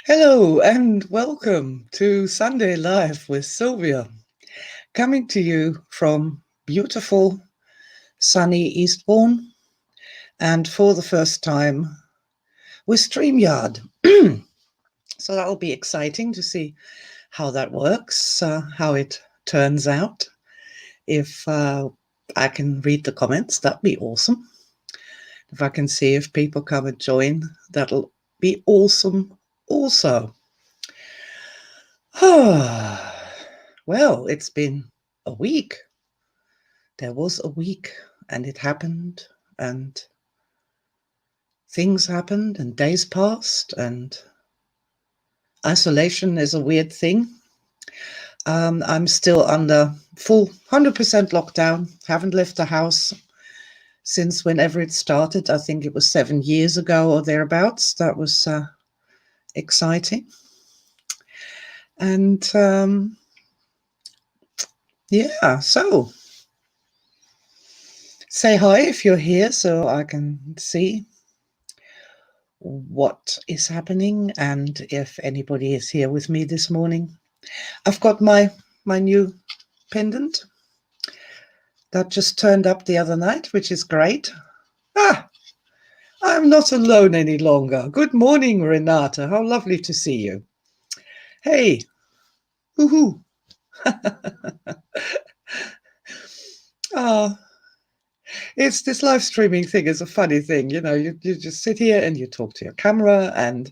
Hello and welcome to Sunday Live with Sylvia, coming to you from beautiful, sunny Eastbourne, and for the first time with Streamyard. So that'll be exciting to see how that works, how it turns out. If I can read the comments, that'd be awesome. If I can see if people come and join, that'll be awesome also. Well, it's been a week. There was a week, and it happened, and things happened, and days passed, and isolation is a weird thing. I'm still under full 100% lockdown, haven't left the house since whenever it started. I think it was 7 years ago or thereabouts. That was exciting. And yeah, so say hi if you're here so I can see what is happening and if anybody is here with me this morning. I've got my new pendant that just turned up the other night, which is great. I'm not alone any longer. Good morning, Renata. How lovely to see you. Hey, woohoo. It's this live streaming thing is a funny thing. You just sit here and you talk to your camera and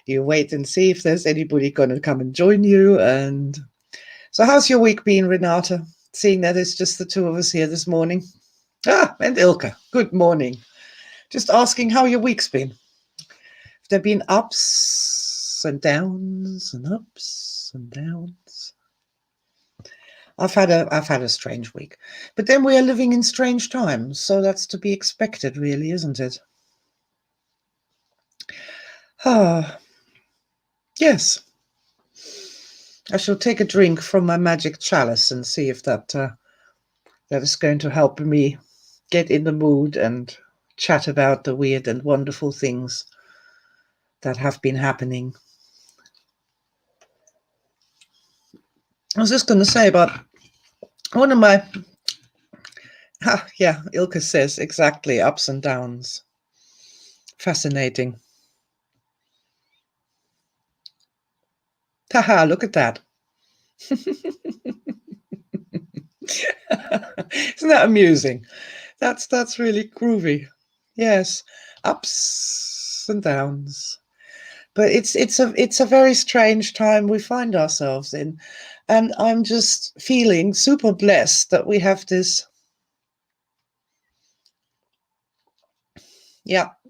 you wait and see if there's anybody going to come and join you. And so how's your week been, Renata? Seeing that it's just the two of us here this morning. And Ilka, good morning. Just asking how your week's been. Have there been ups and downs and ups and downs? I've had a strange week. But then we are living in strange times, so that's to be expected, really, isn't it? Yes. I shall take a drink from my magic chalice and see if that is going to help me get in the mood and chat about the weird and wonderful things that have been happening. I was just going to say about one of my, yeah, Ilka says exactly, ups and downs. Fascinating. Haha, look at that. Isn't that amusing? That's really groovy. Yes, ups and downs. But it's a very strange time we find ourselves in. And I'm just feeling super blessed that we have this,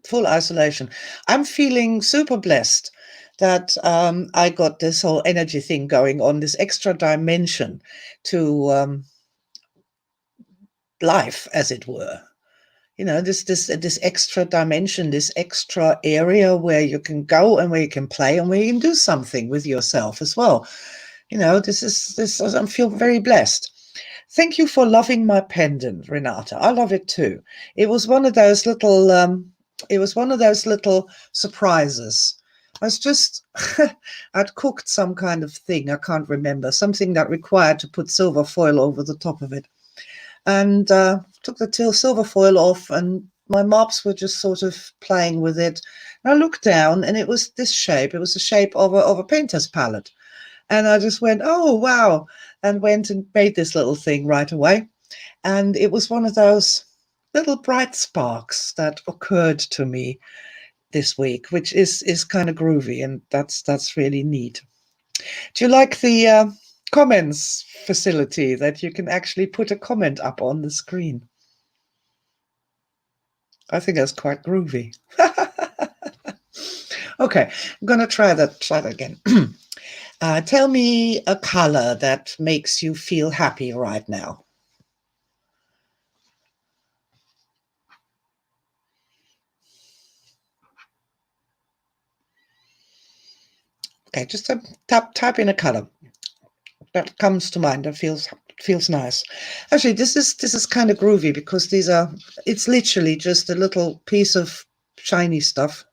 full isolation. I'm feeling super blessed that I got this whole energy thing going on, this extra dimension to life, as it were. This extra dimension, this extra area where you can go and where you can play and where you can do something with yourself as well. This I feel very blessed. Thank you for loving my pendant, Renata. I love it too. It was one of those little surprises. I was just I'd cooked some kind of thing, I can't remember, something that required to put silver foil over the top of it. And took the silver foil off, and my mops were just sort of playing with it. And I looked down, and it was this shape. It was the shape of a painter's palette. And I just went, oh, wow, and went and made this little thing right away. And it was one of those little bright sparks that occurred to me this week, which is kind of groovy, and that's really neat. Do you like the comments facility that you can actually put a comment up on the screen? I think that's quite groovy. Okay, I'm going to try that again. Tell me a color that makes you feel happy right now. Okay, just type in a color that comes to mind and feels nice. Actually, this is kind of groovy because it's literally just a little piece of shiny stuff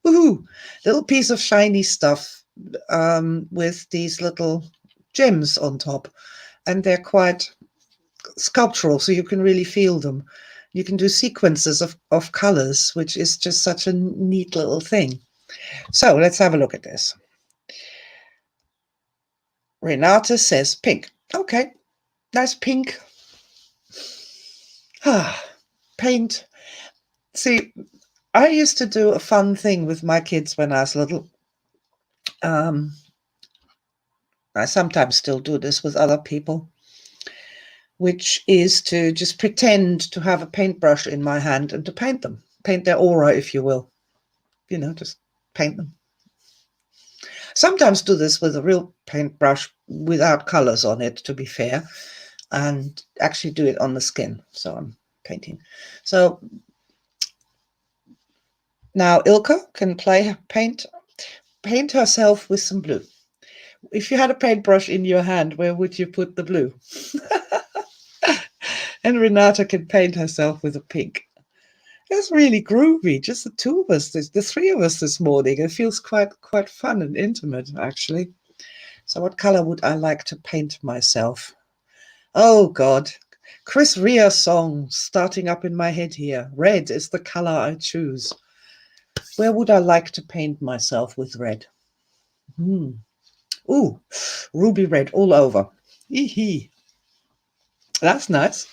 Woohoo! Little piece of shiny stuff with these little gems on top. And they're quite sculptural, so you can really feel them. You can do sequences of colors, which is just such a neat little thing. So let's have a look at this. Renata says pink. Okay, nice pink. Paint. See, I used to do a fun thing with my kids when I was little. I sometimes still do this with other people, which is to just pretend to have a paintbrush in my hand and to paint them. Paint their aura, if you will. Just paint them. Sometimes do this with a real paintbrush without colors on it, to be fair, and actually do it on the skin. So I'm painting. So now Ilka can paint herself with some blue. If you had a paintbrush in your hand, where would you put the blue? And Renata can paint herself with a pink. It's really groovy. Just the two of us, the three of us this morning. It feels quite fun and intimate, actually. So what color would I like to paint myself? Oh, God. Chris Rea song starting up in my head here. Red is the color I choose. Where would I like to paint myself with red? Ooh, ruby red all over. Hee. That's nice.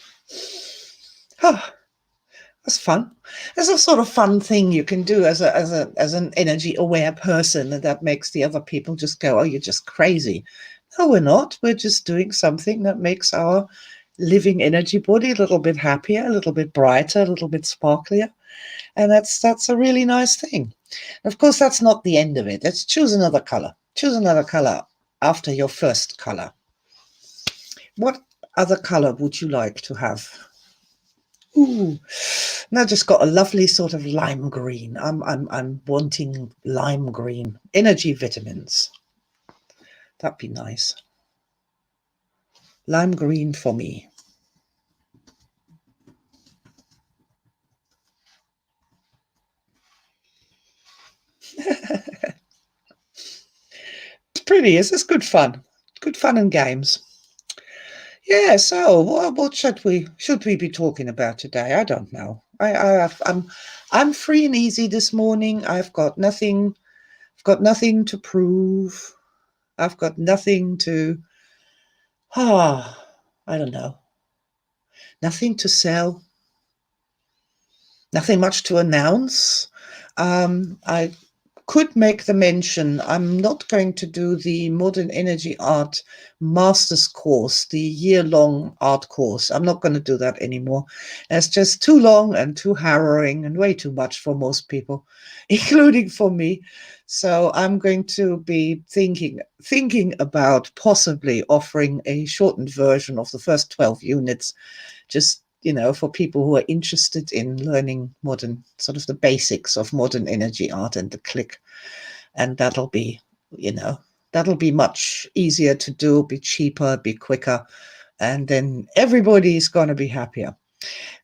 That's fun. It's a sort of fun thing you can do as an energy aware person, and that makes the other people just go, "Oh, you're just crazy." No, we're not. We're just doing something that makes our living energy body a little bit happier, a little bit brighter, a little bit sparklier, and that's a really nice thing. Of course, that's not the end of it. Let's choose another color. Choose another color after your first color. What other color would you like to have? Ooh, now just got a lovely sort of lime green. I'm wanting lime green. Energy vitamins. That'd be nice. Lime green for me. It's pretty. It's good fun. Good fun and games. Yeah. So what should we be talking about today? I don't know. I'm free and easy this morning. I've got nothing to prove. I've got nothing to. I don't know. Nothing to sell. Nothing much to announce. I could make the mention, I'm not going to do the Modern Energy Art Master's course, the year-long art course. I'm not going to do that anymore. It's just too long and too harrowing and way too much for most people, including for me. So I'm going to be thinking about possibly offering a shortened version of the first 12 units, just for people who are interested in learning sort of the basics of modern energy art and the click. And that'll be much easier to do, be cheaper, be quicker. And then everybody's going to be happier.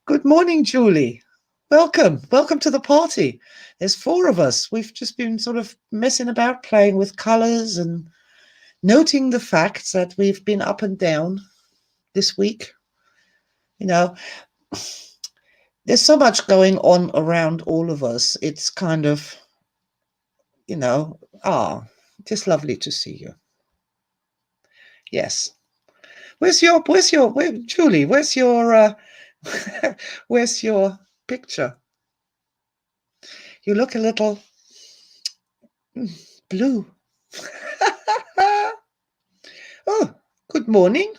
Good morning, Julie. Welcome to the party. There's 4 of us. We've just been sort of messing about, playing with colors and noting the facts that we've been up and down this week. There's so much going on around all of us. It's kind of, just lovely to see you. Yes. Julie, where's your where's your picture? You look a little blue. Oh, good morning.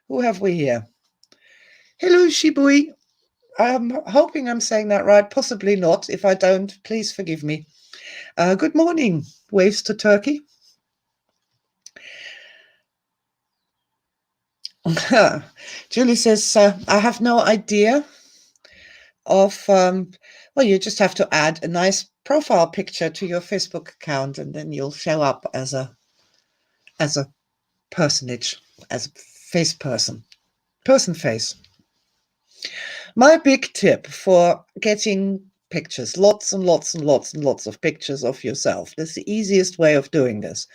Who have we here? Hello, Shibui. I'm hoping I'm saying that right. Possibly not. If I don't, please forgive me. Good morning. Waves to Turkey. Julie says, I have no idea of, you just have to add a nice profile picture to your Facebook account, and then you'll show up as a personage, as a person face. My big tip for getting pictures, lots and lots and lots and lots of pictures of yourself. That's the easiest way of doing this,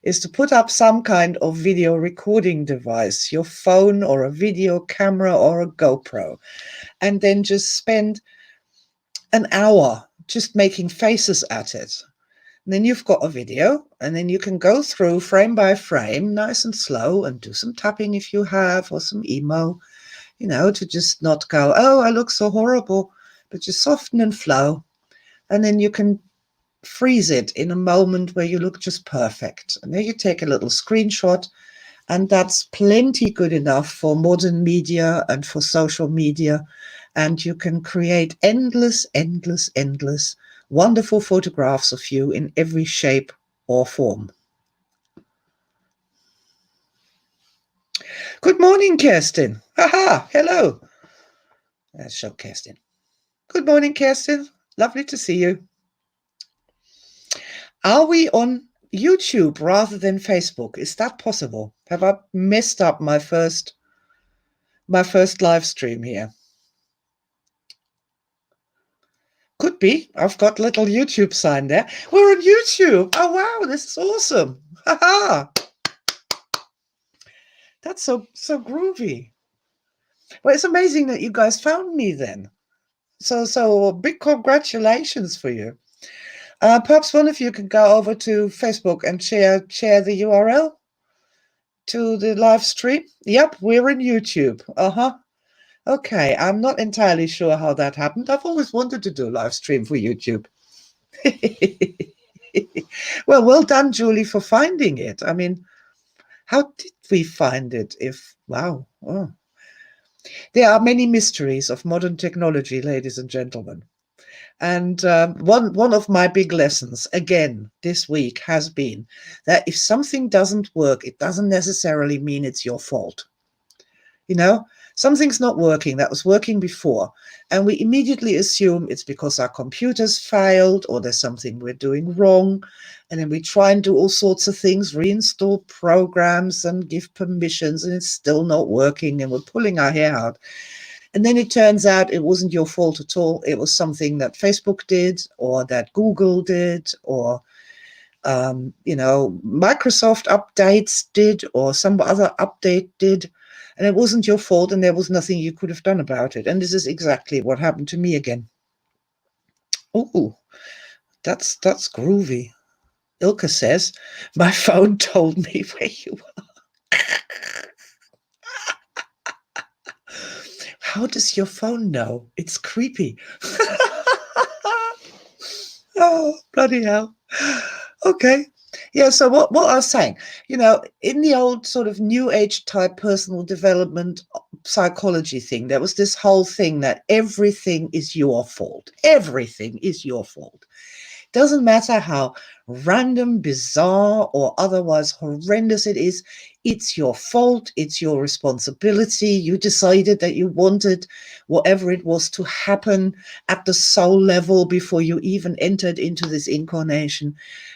is to put up some kind of video recording device, your phone or a video camera or a GoPro, and then just spend an hour just making faces at it. And then you've got a video, and then you can go through frame by frame, nice and slow, and do some tapping if you have, or some emo, you know, to just not go, oh, I look so horrible, but just soften and flow. And then you can freeze it in a moment where you look just perfect. And then you take a little screenshot, and that's plenty good enough for modern media and for social media. And you can create endless, endless, endless wonderful photographs of you in every shape or form. Good morning, Kerstin. Haha, hello. Let's show Kerstin. Good morning, Kerstin. Lovely to see you. Are we on YouTube rather than Facebook? Is that possible? Have I messed up my first live stream here? Could be. I've got a little YouTube sign there. We're on YouTube. Oh, wow, this is awesome. Haha. That's so groovy. Well, it's amazing that you guys found me then. So big congratulations for you. Perhaps one of you can go over to Facebook and share the URL to the live stream. Yep, we're in YouTube. Okay, I'm not entirely sure how that happened. I've always wanted to do a live stream for YouTube. Well done, Julie, for finding it. I mean, how did we find it? Wow. Oh. There are many mysteries of modern technology, ladies and gentlemen. And one of my big lessons, again, this week has been that if something doesn't work, it doesn't necessarily mean it's your fault. You know, something's not working that was working before, and we immediately assume it's because our computers failed or there's something we're doing wrong. And then we try and do all sorts of things, reinstall programs and give permissions, and it's still not working, and we're pulling our hair out. And then it turns out it wasn't your fault at all. It was something that Facebook did, or that Google did, or Microsoft updates did, or some other update did. And it wasn't your fault, and there was nothing you could have done about it. And this is exactly what happened to me again. Oh, that's groovy. Ilka says, my phone told me where you are. How does your phone know? It's creepy. Oh, bloody hell. Okay. Yeah, so what I was saying, you know, in the old sort of new age type personal development psychology thing, there was this whole thing that everything is your fault. Everything is your fault. Doesn't matter how random, bizarre, or otherwise horrendous it is, it's your fault, it's your responsibility. You decided that you wanted whatever it was to happen at the soul level before you even entered into this incarnation,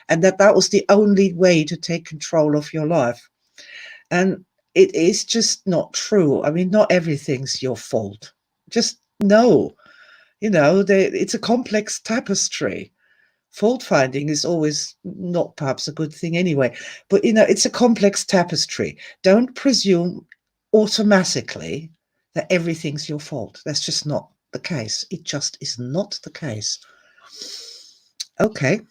and that was the only way to take control of your life. And it is just not true. I mean, not everything's your fault. Just no. You know, it's a complex tapestry. Fault finding is always not perhaps a good thing anyway, but you know, it's a complex tapestry. Don't presume automatically that everything's your fault. That's just not the case. It just is not the case. Okay.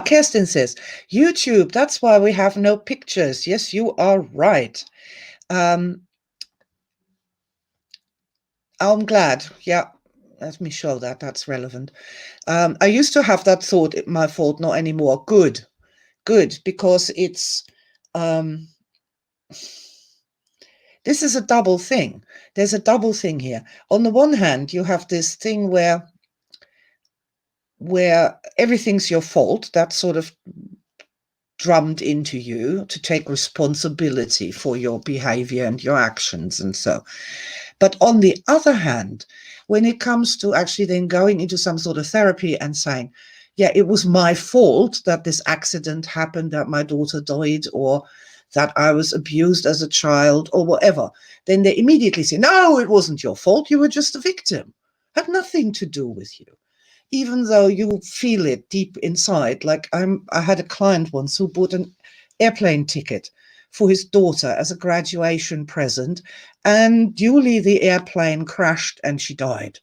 Kirsten says, YouTube, that's why we have no pictures. Yes, you are right. I'm glad. Yeah. Let me show that. That's relevant. I used to have that thought, my fault, not anymore. Good, because it's, this is a double thing. There's a double thing here. On the one hand, you have this thing where everything's your fault. That's sort of drummed into you to take responsibility for your behavior and your actions and so. But on the other hand, when it comes to actually then going into some sort of therapy and saying, yeah, it was my fault that this accident happened, that my daughter died, or that I was abused as a child, or whatever, then they immediately say, no, it wasn't your fault. You were just a victim. Had nothing to do with you, even though you feel it deep inside. Like I had a client once who bought an airplane ticket for his daughter as a graduation present, and duly the airplane crashed and she died.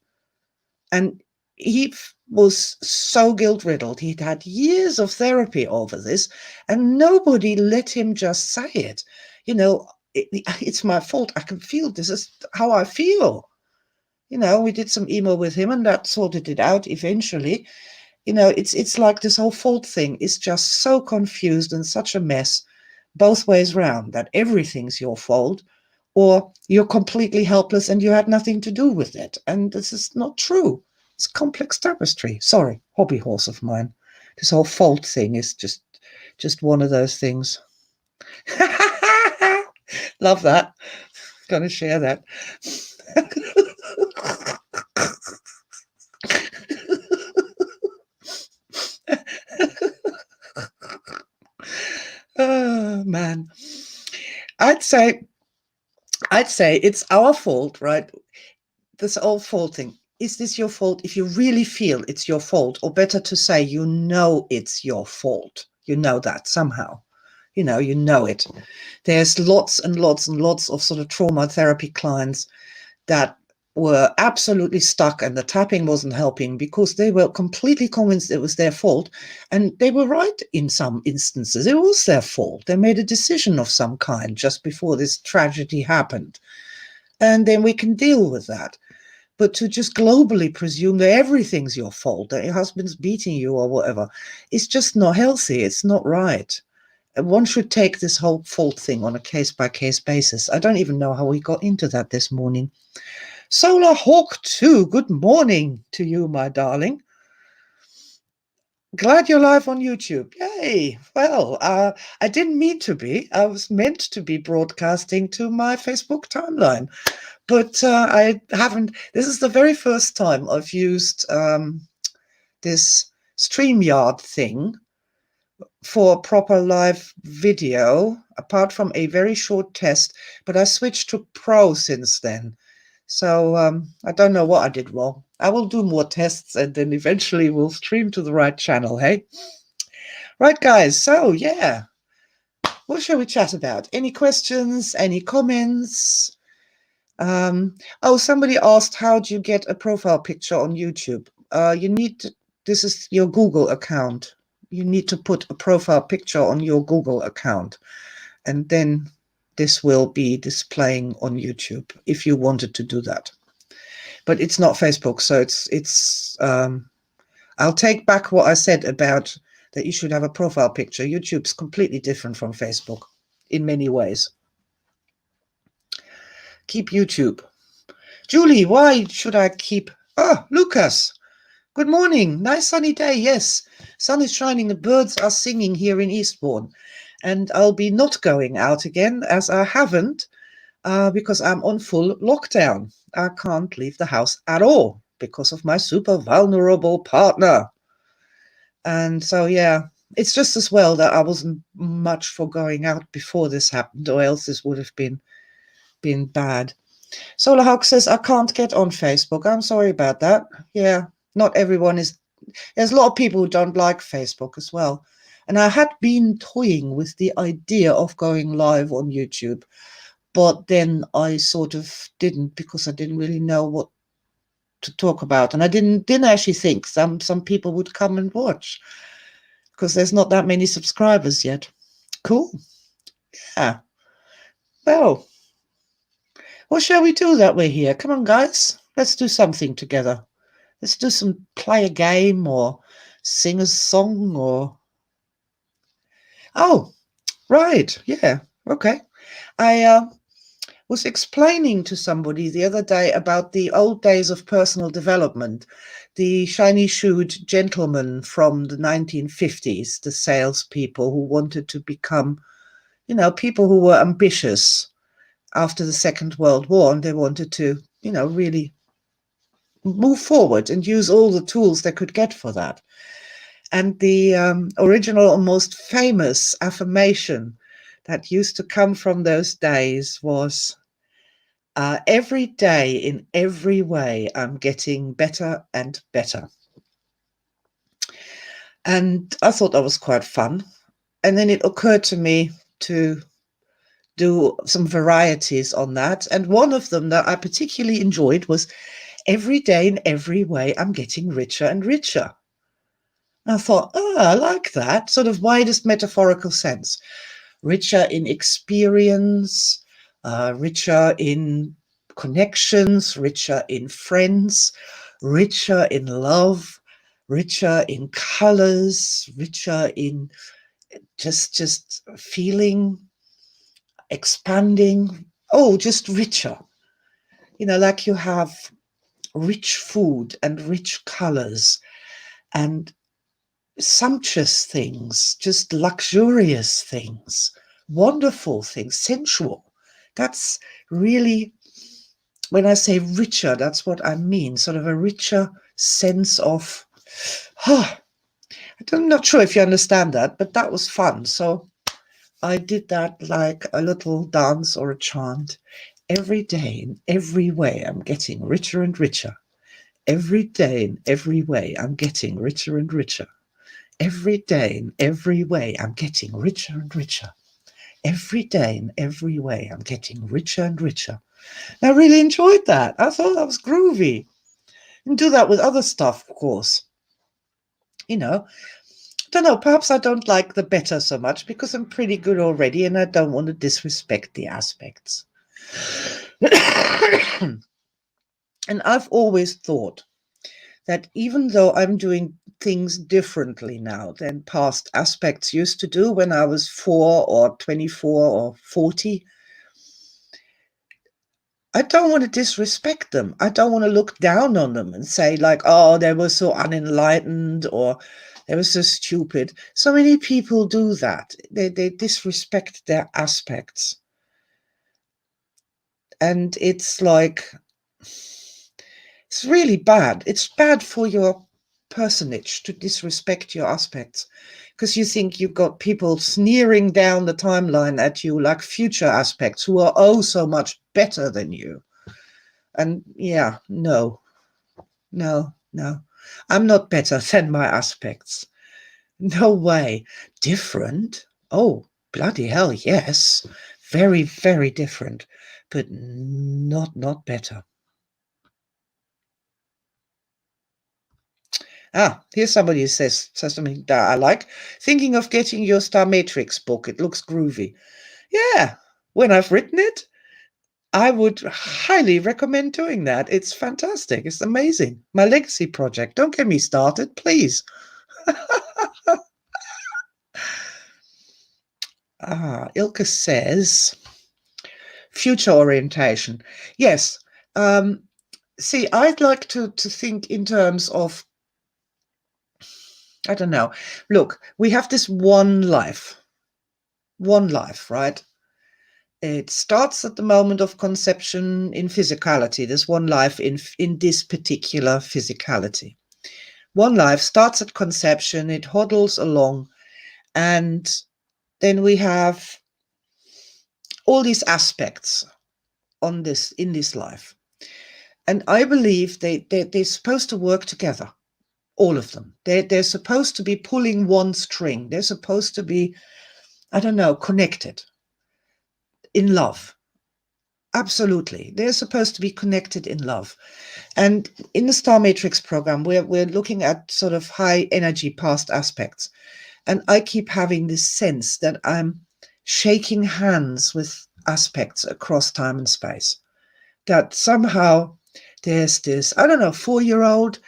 And he was so guilt-riddled. He'd had years of therapy over this, and nobody let him just say it. It's my fault. I can feel this is how I feel. We did some emo with him, and that sorted it out eventually. It's like this whole fault thing is just so confused and such a mess, both ways round, that everything's your fault, or you're completely helpless and you had nothing to do with it. And this is not true. It's complex tapestry. Sorry, hobby horse of mine. This whole fault thing is just one of those things. Love that. Gonna share that. Oh man. I'd say it's our fault, right? This whole fault thing. Is this your fault? If you really feel it's your fault, or better to say, it's your fault. You know that somehow. You know it. There's lots and lots and lots of sort of trauma therapy clients that were absolutely stuck, and the tapping wasn't helping because they were completely convinced it was their fault. And they were right in some instances. It was their fault. They made a decision of some kind just before this tragedy happened. And then we can deal with that. But to just globally presume that everything's your fault, that your husband's beating you or whatever, it's just not healthy. It's not right. One should take this whole fault thing on a case-by-case basis. I don't even know how we got into that this morning. Solar Hawk 2, good morning to you, my darling. Glad you're live on YouTube. Yay. Well, I didn't mean to be. I was meant to be broadcasting to my Facebook timeline. But I haven't. This is the very first time I've used this Streamyard thing for proper live video, apart from a very short test. But I switched to Pro since then. So I don't know what I did wrong. I will do more tests, and then eventually we'll stream to the right channel, hey? Right, guys. So, yeah. What shall we chat about? Any questions? Any comments? Somebody asked, how do you get a profile picture on YouTube? This is your Google account. You need to put a profile picture on your Google account, and then this will be displaying on YouTube if you wanted to do that. But it's not Facebook, so I'll take back what I said about that you should have a profile picture. YouTube's completely different from Facebook in many ways. Keep YouTube. Julie, why should I keep... Oh, Lucas, good morning. Nice sunny day, yes. Sun is shining, the birds are singing here in Eastbourne. And I'll be not going out again, as I haven't, because I'm on full lockdown. I can't leave the house at all because of my super vulnerable partner. And so, yeah, it's just as well that I wasn't much for going out before this happened, or else this would have been bad. Solar Hawk says, I can't get on Facebook. I'm sorry about that. Yeah, not everyone is. There's a lot of people who don't like Facebook as well. And I had been toying with the idea of going live on YouTube, but then I sort of didn't, because I didn't really know what to talk about. And I didn't actually think some people would come and watch, because there's not that many subscribers yet. Cool. Yeah. Well, what shall we do that we're here? Come on, guys. Let's do something together. Let's play a game or sing a song or... Oh, right. Yeah. Okay. I was explaining to somebody the other day about the old days of personal development, the shiny-shoed gentlemen from the 1950s, the salespeople who wanted to become, people who were ambitious after the Second World War, and they wanted to, really move forward and use all the tools they could get for that. And the original and most famous affirmation that used to come from those days was, Every day, in every way, I'm getting better and better. And I thought that was quite fun. And then it occurred to me to do some varieties on that. And one of them that I particularly enjoyed was every day, in every way, I'm getting richer and richer. And I thought, oh, I like that, sort of widest metaphorical sense. Richer in experience, richer in connections, richer in friends, richer in love, richer in colors, richer in just feeling, expanding. Oh, just richer. Like you have rich food and rich colors and sumptuous things, just luxurious things, wonderful things, sensual. That's really, when I say richer, that's what I mean, sort of a richer sense of, I'm not sure if you understand that, but that was fun. So I did that like a little dance or a chant. Every day, in every way, I'm getting richer and richer. Every day, in every way, I'm getting richer and richer. Every day, in every way, I'm getting richer and richer. Every day, in every way, I'm getting richer and richer. And I really enjoyed that. I thought that was groovy. And do that with other stuff, of course. I don't know, perhaps I don't like the better so much because I'm pretty good already and I don't want to disrespect the aspects. And I've always thought that even though I'm doing things differently now than past aspects used to do when I was 4 or 24 or 40, I don't want to disrespect them. I don't want to look down on them and say like, oh, they were so unenlightened or they were so stupid. So many people do that. They disrespect their aspects. And it's like, it's really bad. It's bad for your personage to disrespect your aspects because you think you've got people sneering down the timeline at you like future aspects who are oh so much better than you. And yeah, no. I'm not better than my aspects. No way. Different? Oh, bloody hell, yes. Very, very different, but not better. Here's somebody who says something that I like. Thinking of getting your Star Matrix book. It looks groovy. Yeah, when I've written it, I would highly recommend doing that. It's fantastic. It's amazing. My legacy project. Don't get me started, please. Ilka says, future orientation. Yes. See, I'd like to think in terms of, I don't know. Look, we have this one life, right? It starts at the moment of conception in physicality. There's one life in this particular physicality. One life starts at conception, it hoddles along, and then we have all these aspects in this life. And I believe they're supposed to work together, all of them. They're supposed to be pulling one string. They're supposed to be, I don't know, connected in love. Absolutely. They're supposed to be connected in love. And in the Star Matrix program, we're looking at sort of high energy past aspects. And I keep having this sense that I'm shaking hands with aspects across time and space. That somehow there's this, I don't know, 4-year-old,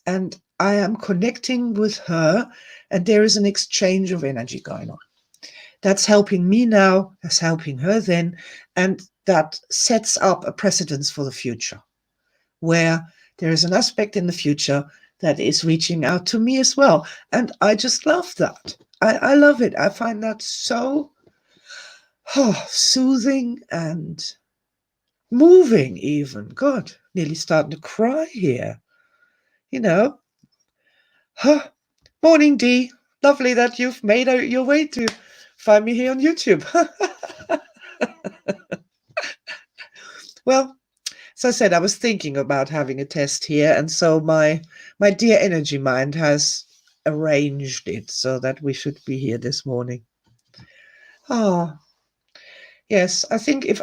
and I am connecting with her, and there is an exchange of energy going on. That's helping me now, that's helping her then, and that sets up a precedence for the future, where there is an aspect in the future that is reaching out to me as well. And I just love that. I love it. I find that so soothing and moving even. God, nearly starting to cry here. Morning, Dee. Lovely that you've made your way to find me here on YouTube. Well, as I said, I was thinking about having a test here, and so my dear energy mind has arranged it so that we should be here this morning. Ah, yes, I think if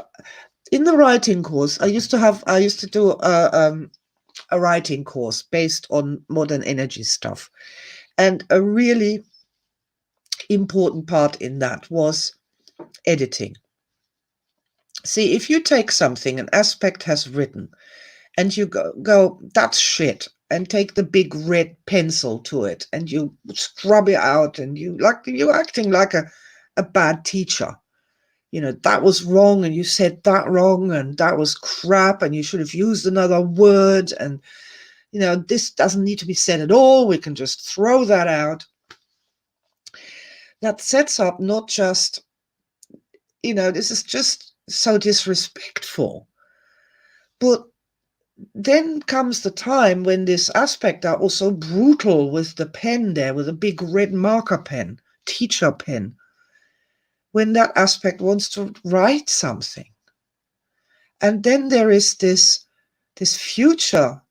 in the writing course, I used to do a writing course based on modern energy stuff, and a really important part in that was editing. See, if you take something an aspect has written, and you go, that's shit, and take the big red pencil to it, and you scrub it out, and you're acting like a bad teacher. You know, that was wrong, and you said that wrong, and that was crap, and you should have used another word, and, you know, this doesn't need to be said at all. We can just throw that out. That sets up not just, you know, this is just so disrespectful. But then comes the time when this aspect are also brutal with the pen there, with a big red marker pen, teacher pen, when that aspect wants to write something. And then there is this future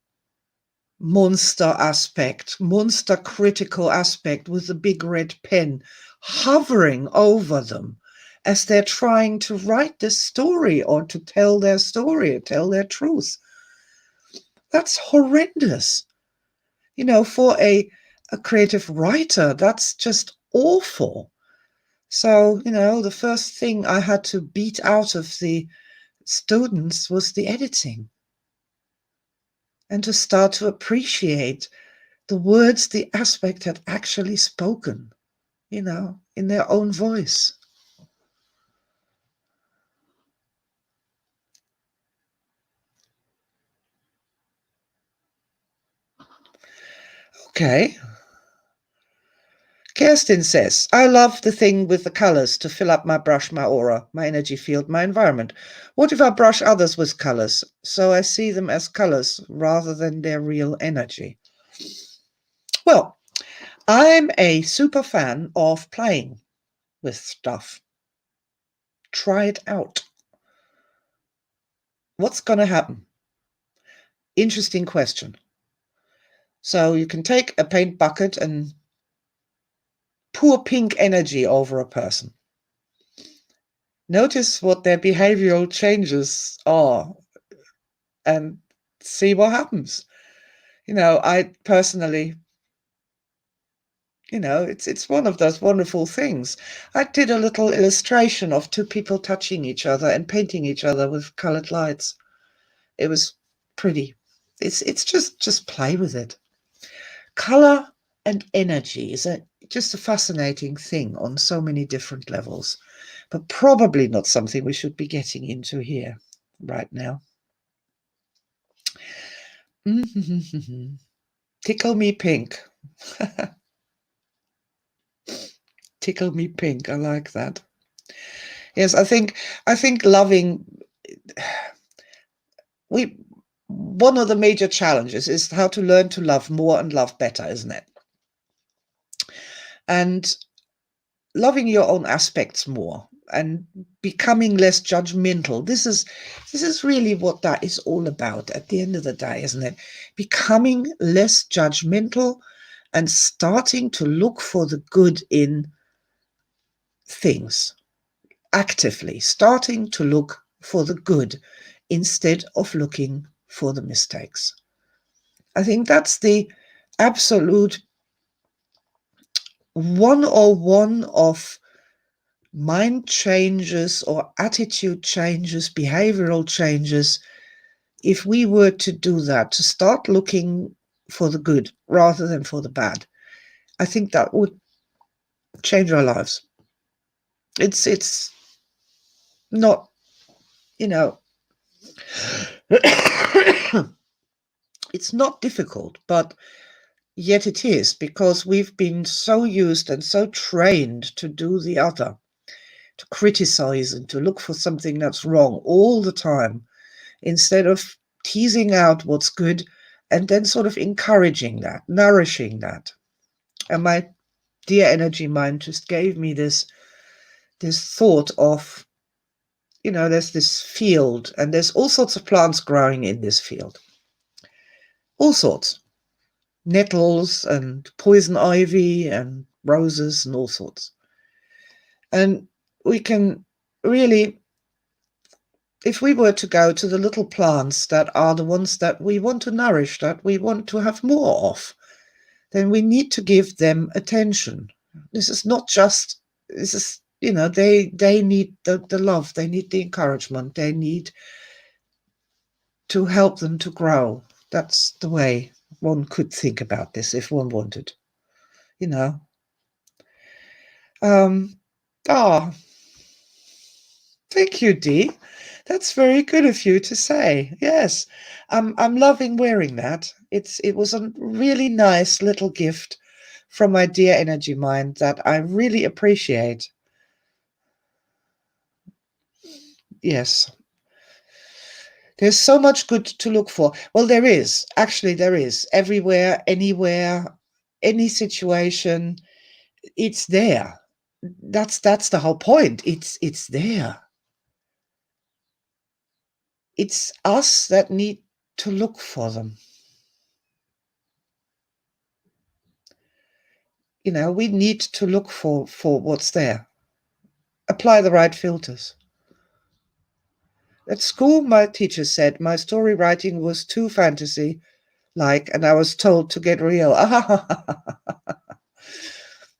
monster aspect, monster critical aspect with the big red pen hovering over them as they're trying to write this story or to tell their story, or tell their truth. That's horrendous. You know, for a creative writer, that's just awful. So, you know, the first thing I had to beat out of the students was the editing, and to start to appreciate the words the aspect had actually spoken, you know, in their own voice. Okay. Kirsten says, I love the thing with the colors to fill up my brush, my aura, my energy field, my environment. What if I brush others with colors so I see them as colors rather than their real energy? Well, I'm a super fan of playing with stuff. Try it out. What's going to happen? Interesting question. So you can take a paint bucket and pour pink energy over a person. Notice what their behavioral changes are and see what happens. You know, I personally, you know, it's one of those wonderful things. I did a little illustration of two people touching each other and painting each other with colored lights. It was pretty. It's just play with it. Color and energy is just a fascinating thing on so many different levels, but probably not something we should be getting into here right now. Tickle me pink. Tickle me pink. I like that. Yes, I think loving, one of the major challenges is how to learn to love more and love better, isn't it? And loving your own aspects more and becoming less judgmental. This is really what that is all about at the end of the day, isn't it? Becoming less judgmental and starting to look for the good in things. Actively starting to look for the good instead of looking for the mistakes. I think that's the absolute 101 of mind changes or attitude changes, behavioral changes. If we were to do that, to start looking for the good rather than for the bad, I think that would change our lives. It's not, you know, it's not difficult, but yet it is, because we've been so used and so trained to do the other, to criticize and to look for something that's wrong all the time, instead of teasing out what's good and then sort of encouraging that, nourishing that. And my dear energy mind just gave me this thought of there's this field, and there's all sorts of plants growing in this field. All sorts. Nettles and poison ivy and roses and all sorts. And we can really, if we were to go to the little plants that are the ones that we want to nourish, that we want to have more of, then we need to give them attention. This is not just, this is, they need the love, they need the encouragement, they need to help them to grow. That's the way one could think about this if one wanted, Thank you, Dee. That's very good of you to say. Yes, I'm loving wearing that. It was a really nice little gift from my dear energy mind that I really appreciate. Yes. There's so much good to look for. Well, there is. Actually, there is. Everywhere, anywhere, any situation, it's there. That's the whole point. It's there. It's us that need to look for them. We need to look for what's there. Apply the right filters. At school, my teacher said my story writing was too fantasy-like, and I was told to get real.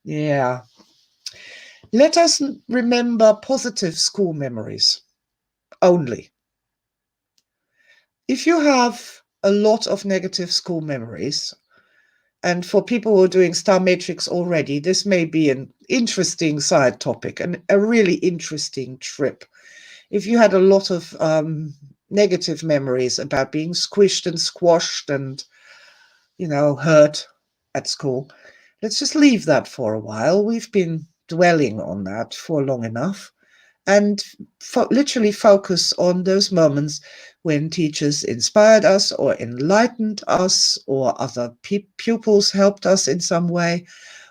Yeah. Let us remember positive school memories only. If you have a lot of negative school memories, and for people who are doing Star Matrix already, this may be an interesting side topic and a really interesting trip. If you had a lot of negative memories about being squished and squashed and, hurt at school, let's just leave that for a while. We've been dwelling on that for long enough, and literally focus on those moments when teachers inspired us or enlightened us, or other pupils helped us in some way,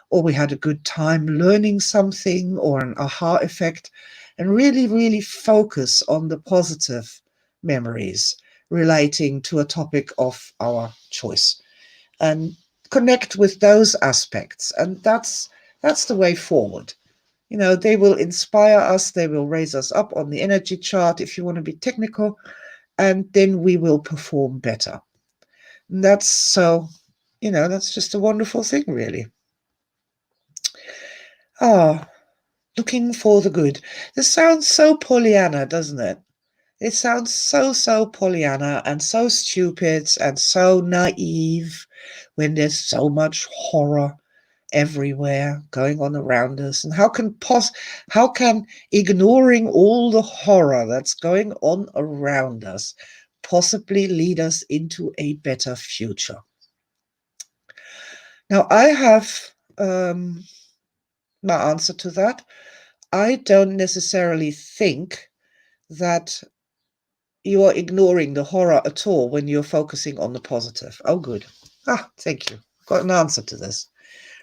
or we had a good time learning something, or an aha effect, and really, really focus on the positive memories relating to a topic of our choice, and connect with those aspects. And that's the way forward. They will inspire us, they will raise us up on the energy chart, if you want to be technical, and then we will perform better. And that's just a wonderful thing, really. Looking for the good. This sounds so Pollyanna, doesn't it? It sounds so Pollyanna and so stupid and so naive when there's so much horror everywhere going on around us. And how can ignoring all the horror that's going on around us possibly lead us into a better future? Now, I have my answer to that. I don't necessarily think that you are ignoring the horror at all when you're focusing on the positive. Oh, good. Thank you. Got an answer to this.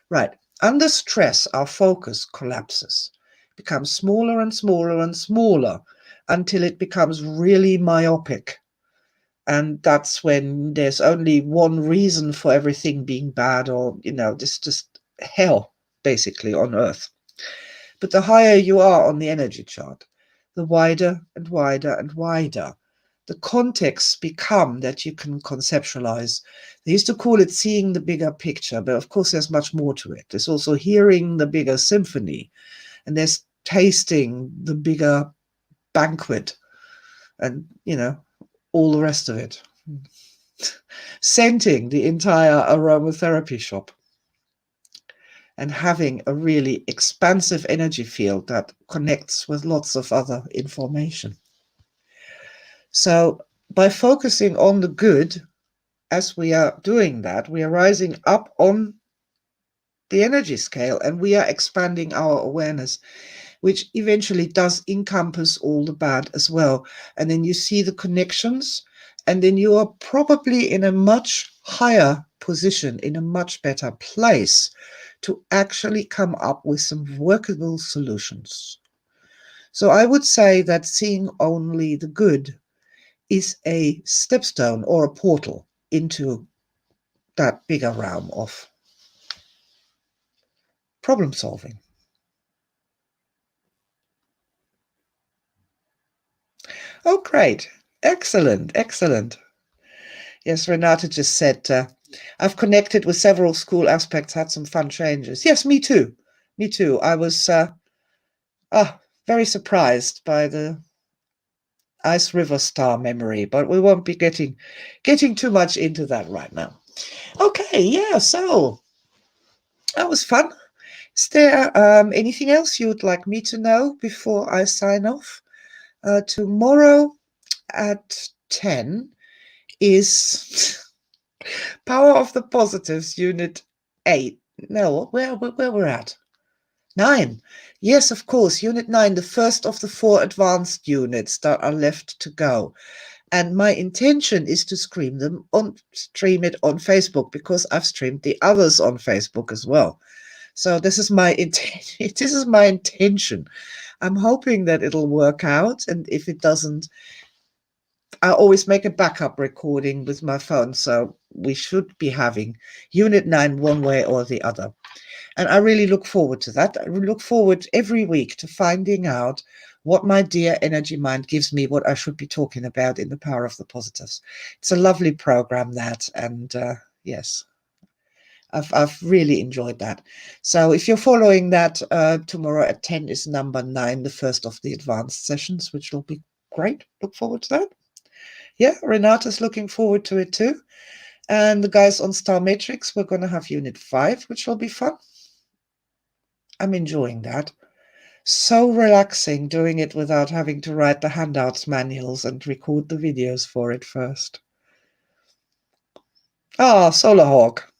Right. Under stress, our focus collapses, becomes smaller and smaller and smaller until it becomes really myopic. And that's when there's only one reason for everything being bad, or, this just hell, basically, on Earth. But the higher you are on the energy chart, the wider and wider and wider the contexts become that you can conceptualize. They used to call it seeing the bigger picture, but of course there's much more to it. There's also hearing the bigger symphony, and there's tasting the bigger banquet, and, all the rest of it. Scenting the entire aromatherapy shop, and having a really expansive energy field that connects with lots of other information. So by focusing on the good, as we are doing that, we are rising up on the energy scale, and we are expanding our awareness, which eventually does encompass all the bad as well. And then you see the connections, and then you are probably in a much higher position, in a much better place to actually come up with some workable solutions. So I would say that seeing only the good is a stepstone or a portal into that bigger realm of problem solving. Oh, great. Excellent, excellent. Yes, Renata just said, I've connected with several school aspects, had some fun changes. Yes, me too. Me too. I was very surprised by the Ice River Star memory, but we won't be getting too much into that right now. Okay, yeah, so that was fun. Is there anything else you would like me to know before I sign off? Tomorrow at 10 is Power of the Positives, Unit 8. No, where we're at? 9. Yes, of course, Unit 9, the first of the 4 advanced units that are left to go. And my intention is to stream it on Facebook, because I've streamed the others on Facebook as well. So this is my intention. I'm hoping that it'll work out, and if it doesn't, I always make a backup recording with my phone. So we should be having Unit 9 one way or the other. And I really look forward to that. I look forward every week to finding out what my dear energy mind gives me, what I should be talking about in the Power of the Positives. It's a lovely program, that, and yes, I've really enjoyed that. So if you're following that, tomorrow at 10 is number 9, the first of the advanced sessions, which will be great. Look forward to that. Yeah, Renata's looking forward to it too. And the guys on Star Matrix, we're going to have Unit 5, which will be fun. I'm enjoying that. So relaxing doing it without having to write the handouts manuals and record the videos for it first. Ah, Solar Hawk.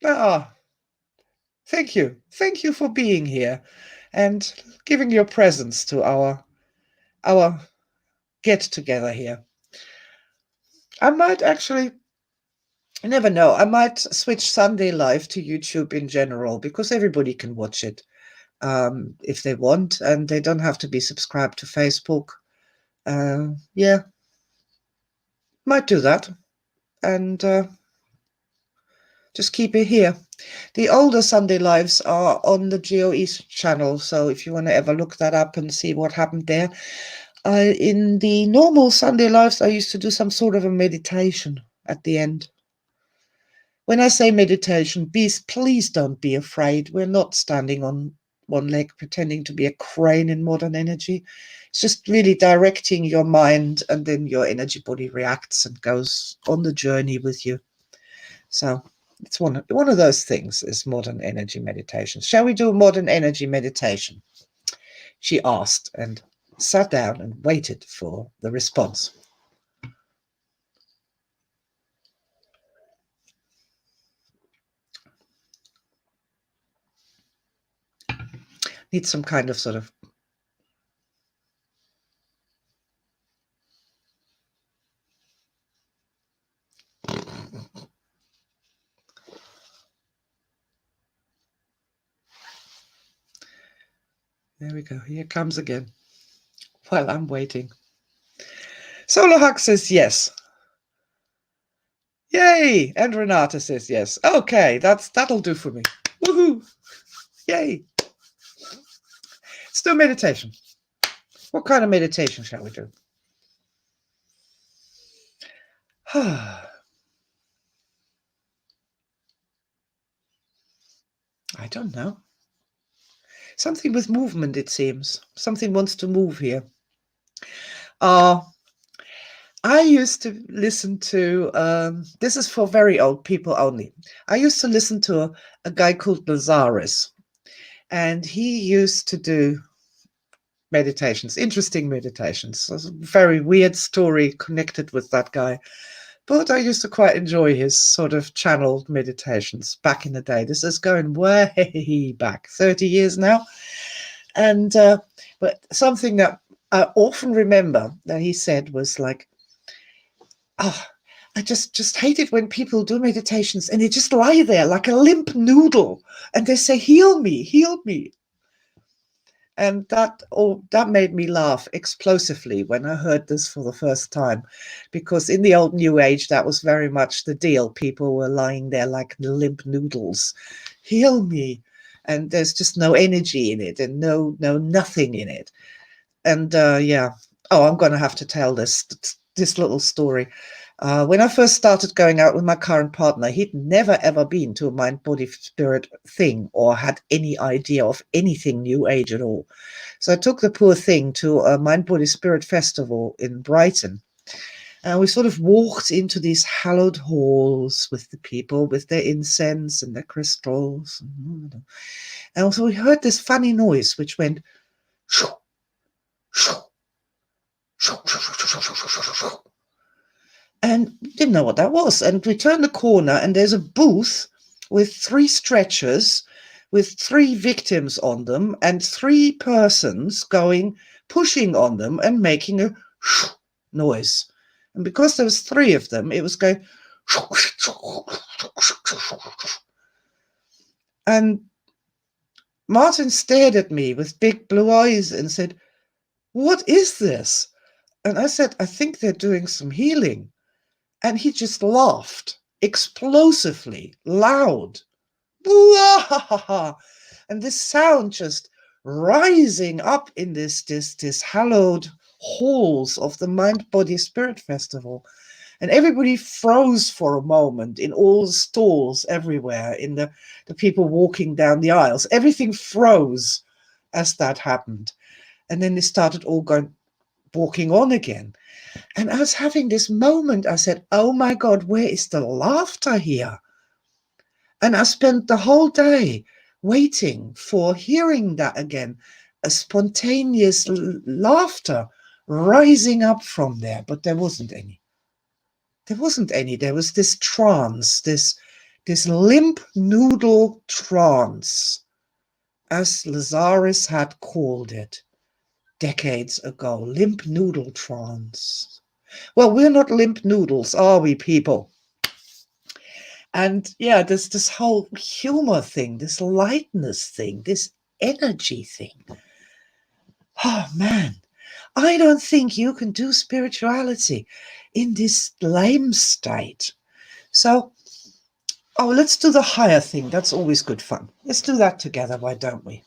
Ah, thank you. Thank you for being here and giving your presence to our get together here. I might actually, I never know, I might switch Sunday Live to YouTube in general, because everybody can watch it if they want, and they don't have to be subscribed to Facebook. Yeah, might do that, and just keep it here. The older Sunday Lives are on the GOE channel, so if you want to ever look that up and see what happened there. In the normal Sunday Lives, I used to do some sort of a meditation at the end. When I say meditation, please don't be afraid. We're not standing on one leg pretending to be a crane in modern energy. It's just really directing your mind, and then your energy body reacts and goes on the journey with you. So it's one of those things is modern energy meditation. Shall we do modern energy meditation? She asked, and sat down and waited for the response. Need some kind of sort of there we go. Here comes again. While I'm waiting. Solar Hug says yes. Yay! And Renata says yes. Okay, that'll do for me. Woohoo! Yay! Let's do meditation. What kind of meditation shall we do? I don't know. Something with movement, it seems. Something wants to move here. I used to listen to, this is for very old people only. I used to listen to a guy called Lazaris, and he used to do meditations, interesting meditations. There's a very weird story connected with that guy. But I used to quite enjoy his sort of channeled meditations back in the day. This is going way back, 30 years now. And but something that I often remember that he said was like, oh, I just hate it when people do meditations and they just lie there like a limp noodle and they say, heal me, heal me. And that made me laugh explosively when I heard this for the first time, because in the old New Age, that was very much the deal. People were lying there like limp noodles. Heal me. And there's just no energy in it and nothing in it. And yeah. Oh, I'm going to have to tell this little story. When I first started going out with my current partner, he'd never ever been to a mind, body, spirit thing or had any idea of anything New Age at all. So I took the poor thing to a mind, body, spirit festival in Brighton. And we sort of walked into these hallowed halls with the people with their incense and their crystals. And also we heard this funny noise which went shoo, shoo, shoo, shoo, shoo, shoo, shoo, shoo, shoo, shoo. And didn't know what that was. And we turned the corner and there's a booth with 3 stretchers with 3 victims on them and 3 persons pushing on them and making a noise. And because there was 3 of them, it was going. And Martin stared at me with big blue eyes and said, "What is this?" And I said, "I think they're doing some healing." And he just laughed explosively, loud. And this sound just rising up in this hallowed halls of the Mind, Body, Spirit Festival. And everybody froze for a moment in all the stalls everywhere, in the people walking down the aisles. Everything froze as that happened. And then they started all walking on again. And I was having this moment. I said, "Oh my God, where is the laughter here?" And I spent the whole day waiting for hearing that again, a spontaneous laughter rising up from there, but there wasn't any. There wasn't any. There was this trance, this limp noodle trance, as Lazaris had called it decades ago, limp noodle trance. Well, we're not limp noodles, are we, people? And yeah, there's this whole humor thing, this lightness thing, this energy thing. Oh man, I don't think you can do spirituality in this lame state. So, let's do the higher thing. That's always good fun. Let's do that together, why don't we?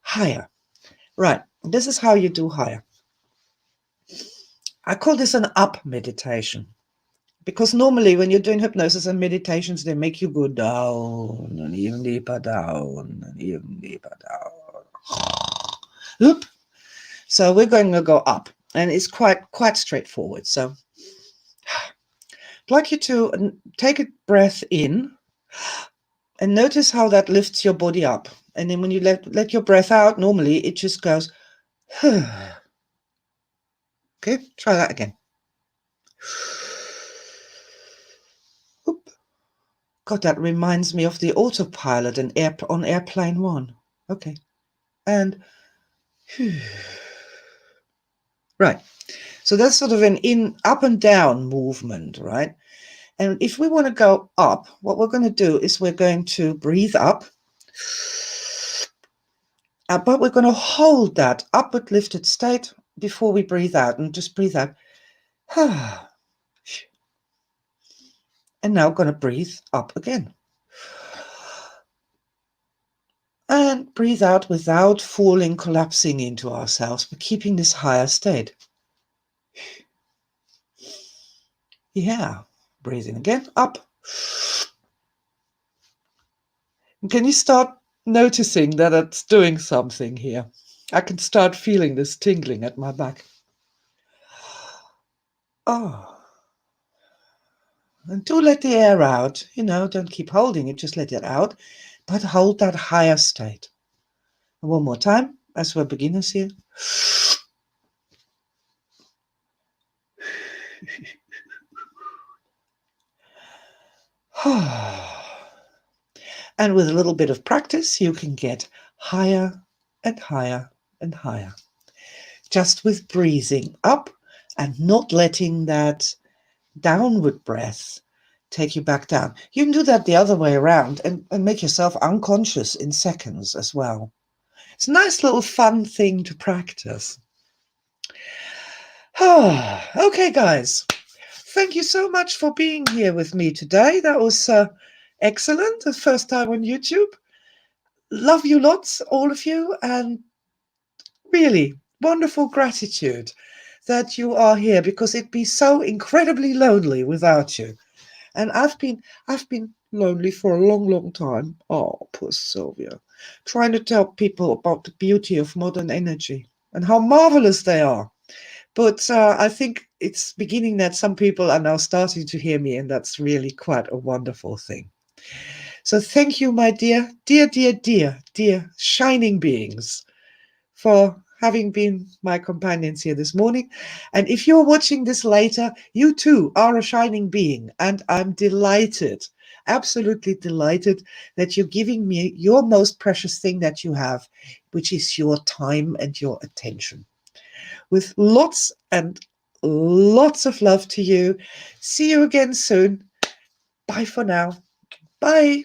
Higher. Right, this is how you do higher. I call this an up meditation. Because normally when you're doing hypnosis and meditations, they make you go down and even deeper down and even deeper down. Oop. So we're going to go up, and it's quite straightforward. So I'd like you to take a breath in and notice how that lifts your body up. And then when you let your breath out, normally it just goes. Okay, try that again. Oop. God, that reminds me of the autopilot on Airplane 1. Okay. And right. So that's sort of an up and down movement, right? And if we want to go up, what we're going to do is we're going to breathe up. But we're going to hold that upward lifted state before we breathe out, and just breathe out. And now going to breathe up again. And breathe out without falling, collapsing into ourselves, but keeping this higher state. Yeah, breathing again, up. And can you start noticing that it's doing something here? I can start feeling this tingling at my back. Oh. And do let the air out. Don't keep holding it, just let it out. But hold that higher state. And one more time, as we're beginners here. And with a little bit of practice, you can get higher and higher and higher. Just with breathing up and not letting that downward breath take you back down. You can do that the other way around and make yourself unconscious in seconds as well. It's a nice little fun thing to practice. Okay, guys. Thank you so much for being here with me today. That was excellent. The first time on YouTube. Love you lots, all of you, and really wonderful gratitude that you are here, because it'd be so incredibly lonely without you. And I've been lonely for a long, long time. Oh, poor Sylvia. Trying to tell people about the beauty of modern energy and how marvelous they are. But I think it's beginning that some people are now starting to hear me, and that's really quite a wonderful thing. So thank you, my dear, dear, dear, dear, dear shining beings, for having been my companions here this morning. And if you're watching this later, you too are a shining being. And I'm delighted, absolutely delighted, that you're giving me your most precious thing that you have, which is your time and your attention. With lots and lots of love to you. See you again soon. Bye for now. Bye.